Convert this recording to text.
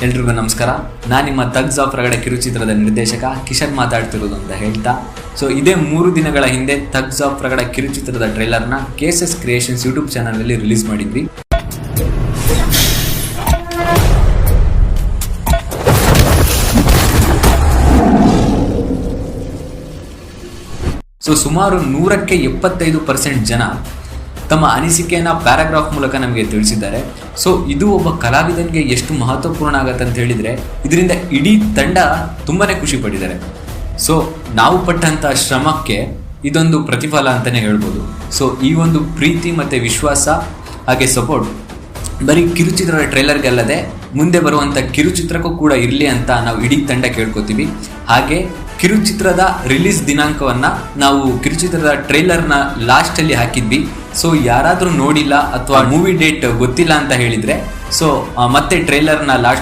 ಎಲ್ರಿಗೂ ನಮಸ್ಕಾರ. ನಾನು ನಿಮ್ಮ ತಗ್ಸ್ ಆಫ್ ರಗಡೆ ಕಿರುಚಿತ್ರದ ನಿರ್ದೇಶಕ ಕಿಶನ್ ಮಾತಾಡ್ತಿರೋದು ಅಂತ ಹೇಳ್ತಾ, ಸೊ ಇದೇ 3 ದಿನಗಳ ಹಿಂದೆ ತಗ್ಸ್ ಆಫ್ ರಗಡೆ ಕಿರುಚಿತ್ರದ ಟ್ರೈಲರ್ನ ಕೇಸಸ್ ಕ್ರಿಯೇಷನ್ಸ್ ಯೂಟ್ಯೂಬ್ ಚಾನಲಲ್ಲಿ ರಿಲೀಸ್ ಮಾಡಿದ್ವಿ. ಸೊ ಸುಮಾರು 100ಕ್ಕೆ 75% ಜನ ತಮ್ಮ ಅನಿಸಿಕೆಯನ್ನು ಪ್ಯಾರಾಗ್ರಾಫ್ ಮೂಲಕ ನಮಗೆ ತಿಳಿಸಿದ್ದಾರೆ. ಸೊ ಇದು ಒಬ್ಬ ಕಲಾವಿದನಿಗೆ ಎಷ್ಟು ಮಹತ್ವಪೂರ್ಣ ಆಗತ್ತೆ ಅಂತ ಹೇಳಿದರೆ, ಇದರಿಂದ ಇಡೀ ತಂಡ ತುಂಬಾ ಖುಷಿ ಪಟ್ಟಿದ್ದಾರೆ. ಸೊ ನಾವು ಪಟ್ಟಂಥ ಶ್ರಮಕ್ಕೆ ಇದೊಂದು ಪ್ರತಿಫಲ ಅಂತಲೇ ಹೇಳ್ಬೋದು. ಸೊ ಈ ಒಂದು ಪ್ರೀತಿ ಮತ್ತು ವಿಶ್ವಾಸ ಹಾಗೆ ಸಪೋರ್ಟ್ ಬರೀ ಕಿರುಚಿತ್ರದ ಟ್ರೈಲರ್ಗೆ ಅಲ್ಲದೆ ಮುಂದೆ ಬರುವಂಥ ಕಿರುಚಿತ್ರಕ್ಕೂ ಕೂಡ ಇರಲಿ ಅಂತ ನಾವು ಇಡೀ ತಂಡ ಕೇಳ್ಕೊತೀವಿ. ಹಾಗೆ ಕಿರುಚಿತ್ರದ ರಿಲೀಸ್ ದಿನಾಂಕವನ್ನು ನಾವು ಕಿರುಚಿತ್ರದ ಟ್ರೈಲರ್ನ ಲಾಸ್ಟಲ್ಲಿ ಹಾಕಿದ್ವಿ. ಸೊ ಯಾರಾದರೂ ನೋಡಿಲ್ಲ ಅಥವಾ ಮೂವಿ ಡೇಟ್ ಗೊತ್ತಿಲ್ಲ ಅಂತ ಹೇಳಿದರೆ, ಸೊ ಮತ್ತೆ ಟ್ರೈಲರ್ನ ಲಾಸ್ಟ್